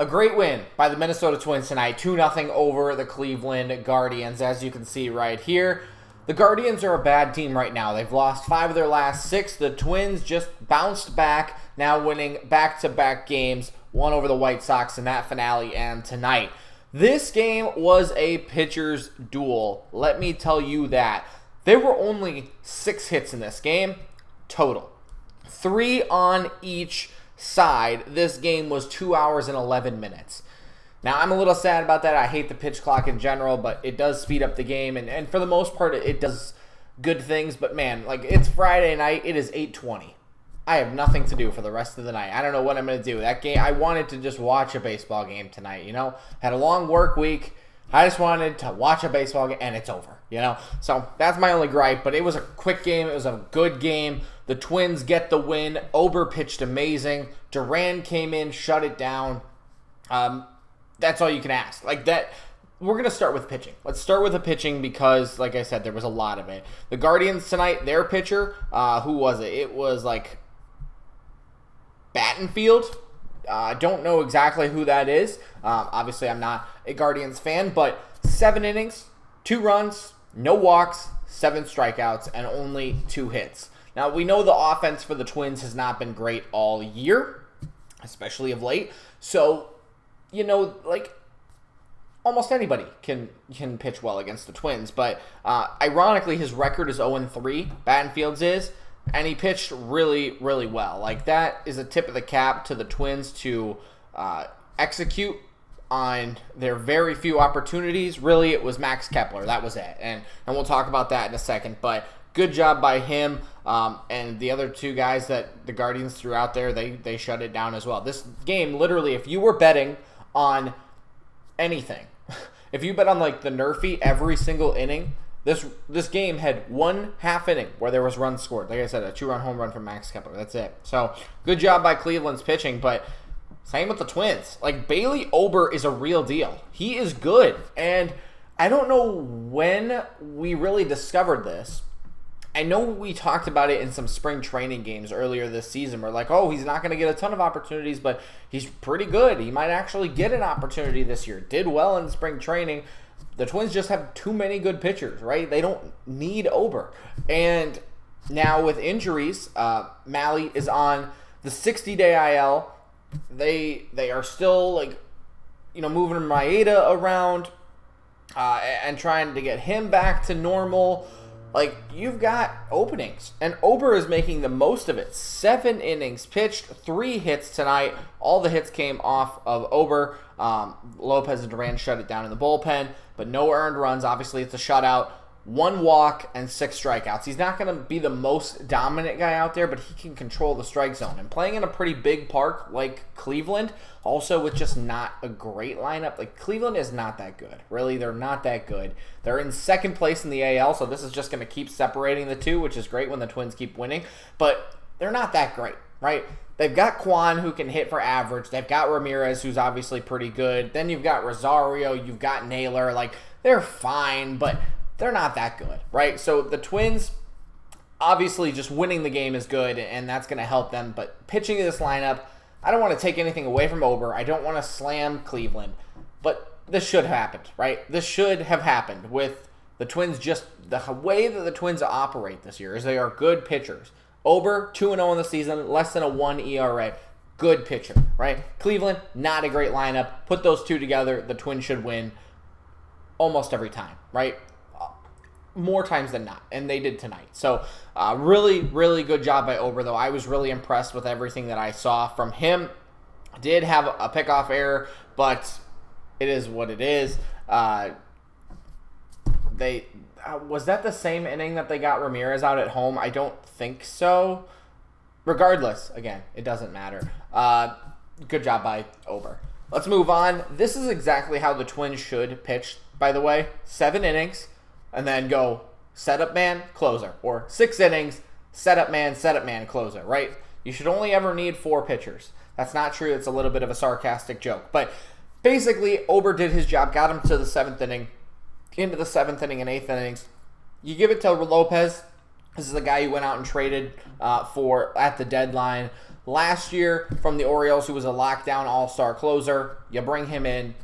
A great win by the Minnesota Twins tonight, 2-0 over the Cleveland Guardians, as you can see right here. The Guardians are a bad team right now. They've lost 5 of their last 6. The Twins just bounced back, now winning back-to-back games, one over the White Sox in that finale and tonight. This game was a pitcher's duel, let me tell you that. There were only 6 hits in this game total. 3 on each side. This game was 2 hours and 11 minutes. Now, I'm a little sad about that. I hate the pitch clock in general, but it does speed up the game, and for the most part, it does good things. But man, like, it's Friday night. It is 8:20. I have nothing to do for the rest of the night. I don't know what I'm going to do. That game, I wanted to just watch a baseball game tonight, you know? Had a long work week. I just wanted to watch a baseball game, and it's over, you know? So that's my only gripe, but it was a quick game. It was a good game. The Twins get the win. Ober pitched amazing. Duran came in, shut it down. That's all you can ask. Like that, we're going to start with pitching. Let's start with the pitching because, like I said, there was a lot of it. The Guardians tonight, their pitcher, who was it? It was like Battenfield. I don't know exactly who that is. Obviously, I'm not a Guardians fan, but 7 innings, 2 runs, no walks, 7 strikeouts, and only 2 hits. Now, we know the offense for the Twins has not been great all year, especially of late. So, you know, like, almost anybody can pitch well against the Twins. But, ironically, his record is 0-3, Battenfield's is, and he pitched really, really well. Like, that is a tip of the cap to the Twins to execute on their very few opportunities. Really, it was Max Kepler. That was it. And we'll talk about that in a second. But good job by him. And the other 2 guys that the Guardians threw out there, they shut it down as well. This game, literally, if you were betting on anything, if you bet on like the Nerfy every single inning, this game had 1 half inning where there was runs scored. Like I said, a 2-run home run from Max Kepler. That's it. So good job by Cleveland's pitching, but same with the Twins. Like, Bailey Ober is a real deal. He is good, and I don't know when we really discovered this. I know we talked about it in some spring training games earlier this season. We're like, oh, he's not going to get a ton of opportunities, but he's pretty good. He might actually get an opportunity this year. Did well in spring training. The Twins just have too many good pitchers, right? They don't need Ober. And now with injuries, Malley is on the 60-day IL. They are still, like, you know, moving Maeda around and trying to get him back to normal. Like, you've got openings, and Ober is making the most of it. 7 innings pitched, 3 hits tonight. All the hits came off of Ober. Lopez and Duran shut it down in the bullpen, but no earned runs. Obviously, it's a shutout. 1 walk and 6 strikeouts. He's not going to be the most dominant guy out there, but he can control the strike zone. And playing in a pretty big park like Cleveland, also with just not a great lineup. Like, Cleveland is not that good. Really, they're not that good. They're in 2nd place in the AL, so this is just going to keep separating the two, which is great when the Twins keep winning. But they're not that great, right? They've got Kwan, who can hit for average. They've got Ramirez, who's obviously pretty good. Then you've got Rosario. You've got Naylor. Like, they're fine, but they're not that good, right? So the Twins, obviously just winning the game is good, and that's going to help them. But pitching this lineup, I don't want to take anything away from Ober. I don't want to slam Cleveland. But this should have happened, right? This should have happened with the Twins. Just the way that the Twins operate this year is they are good pitchers. Ober, 2-0 in the season, less than a 1 ERA. Good pitcher, right? Cleveland, not a great lineup. Put those 2 together, the Twins should win almost every time, right? More times than not, and they did tonight. So, really, really good job by Ober, though. I was really impressed with everything that I saw from him. Did have a pickoff error, but it is what it is. Was that the same inning that they got Ramirez out at home? I don't think so. Regardless, again, it doesn't matter. Good job by Ober. Let's move on. This is exactly how the Twins should pitch, by the way. 7 innings. And then go setup man, closer. Or 6 innings, setup man, closer, right? You should only ever need 4 pitchers. That's not true. It's a little bit of a sarcastic joke. But basically, Ober did his job, got him to the 7th inning, into the 7th inning and 8th innings. You give it to Lopez. This is the guy you went out and traded for at the deadline. last year from the Orioles, who was a lockdown all-star closer. You bring him in.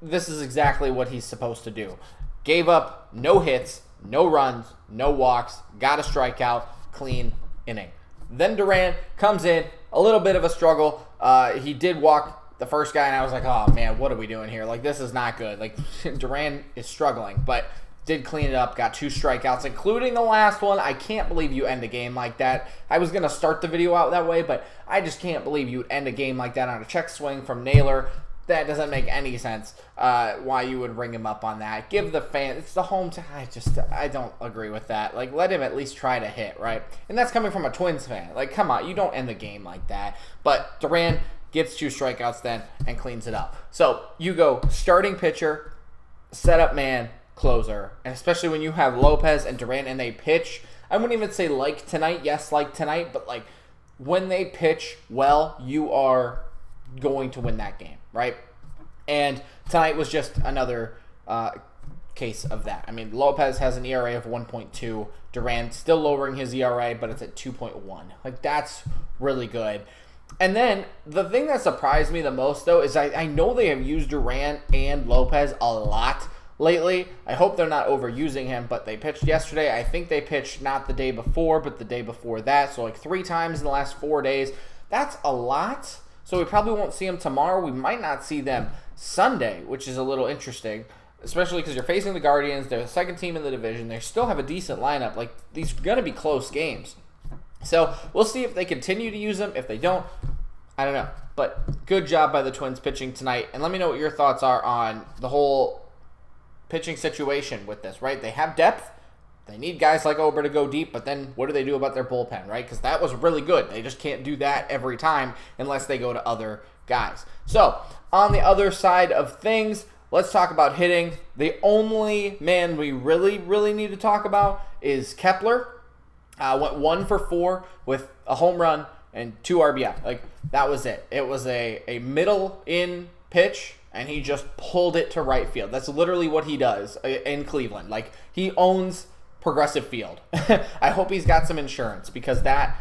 This is exactly what he's supposed to do. Gave up no hits, no runs, no walks, got a strikeout, clean inning. Then Duran comes in, a little bit of a struggle. He did walk the first guy, and I was like, oh, man, what are we doing here? Like, this is not good. Like, Duran is struggling, but did clean it up, got 2 strikeouts, including the last one. I can't believe you end a game like that. I was going to start the video out that way, but I just can't believe you would end a game like that on a check swing from Naylor. That doesn't make any sense why you would bring him up on that. Give the fan, it's the home team. I don't agree with that. Like, let him at least try to hit, right? And that's coming from a Twins fan. Like, come on, you don't end the game like that. But Duran gets 2 strikeouts then and cleans it up. So you go starting pitcher, setup man, closer, and especially when you have Lopez and Duran and they pitch. I wouldn't even say like tonight, yes, like tonight, but like when they pitch well, you are going to win that game, right? And tonight was just another case of that. I mean, Lopez has an ERA of 1.2. Duran still lowering his ERA, but it's at 2.1. Like, that's really good. And then the thing that surprised me the most, though, is I know they have used Duran and Lopez a lot lately. I hope they're not overusing him, but they pitched yesterday. I think they pitched not the day before, but the day before that. So like 3 times in the last 4 days. That's a lot. So we probably won't see them tomorrow. We might not see them Sunday, which is a little interesting, especially because you're facing the Guardians. They're the second team in the division. They still have a decent lineup. Like, these are going to be close games. So we'll see if they continue to use them. If they don't, I don't know. But good job by the Twins pitching tonight. And let me know what your thoughts are on the whole pitching situation with this, right? They have depth. They need guys like Ober to go deep, but then what do they do about their bullpen, right? Because that was really good. They just can't do that every time unless they go to other guys. So on the other side of things, let's talk about hitting. The only man we really need to talk about is Kepler. Went 1 for 4 with a home run and 2 RBI. Like, that was it. It was a middle-in pitch, and he just pulled it to right field. That's literally what he does in Cleveland. Like, he owns Progressive Field. I hope he's got some insurance, because that's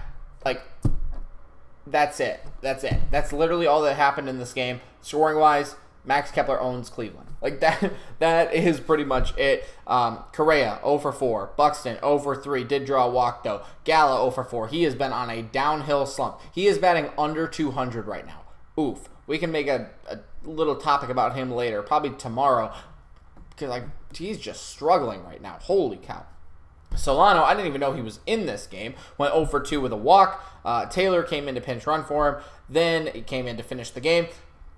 it. That's literally all that happened in this game. Scoring-wise, Max Kepler owns Cleveland. Like, that is pretty much it. Correa, 0 for 4. Buxton, 0 for 3. Did draw a walk, though. Gala, 0 for 4. He has been on a downhill slump. He is batting under 200 right now. Oof. We can make a little topic about him later, probably tomorrow, because, like, he's just struggling right now. Holy cow. Solano, I didn't even know he was in this game. Went 0 for 2 with a walk. Taylor came in to pinch run for him. Then he came in to finish the game.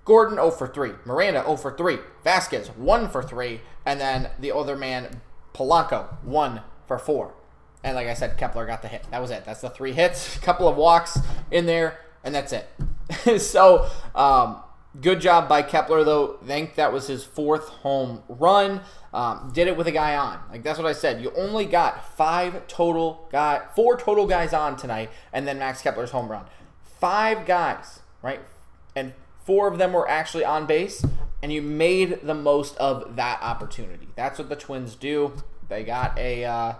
Gordon, 0 for 3. Miranda, 0 for 3. Vasquez, 1 for 3. And then the other man, Polanco, 1 for 4. And like I said, Kepler got the hit. That was it. That's the 3 hits. A couple of walks in there, and that's it. So, good job by Kepler, though. I think that was his 4th home run. Did it with a guy on. Like, that's what I said. You only got 4 total guys on tonight, and then Max Kepler's home run. 5 guys, right? And 4 of them were actually on base, and you made the most of that opportunity. That's what the Twins do. They got a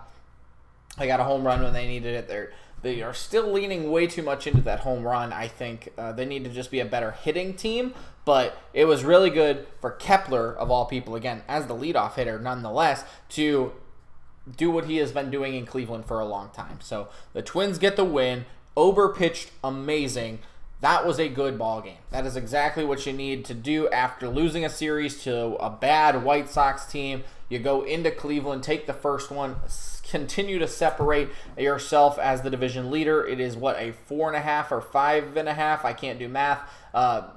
home run when they needed it. They are still leaning way too much into that home run. I think they need to just be a better hitting team. But it was really good for Kepler, of all people, again, as the leadoff hitter nonetheless, to do what he has been doing in Cleveland for a long time. So the Twins get the win. Ober pitched amazing. That was a good ball game. That is exactly what you need to do after losing a series to a bad White Sox team. You go into Cleveland, take the first one, continue to separate yourself as the division leader. It is, a 4.5 or 5.5, I can't do math,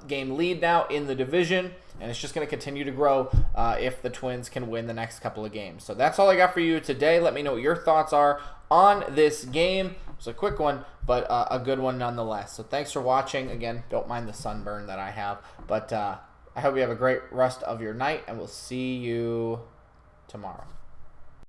game lead now in the division, and it's just going to continue to grow if the Twins can win the next couple of games. So that's all I got for you today. Let me know what your thoughts are on this game. It's a quick one, but a good one nonetheless. So thanks for watching. Again, don't mind the sunburn that I have, but I hope you have a great rest of your night, and we'll see you tomorrow.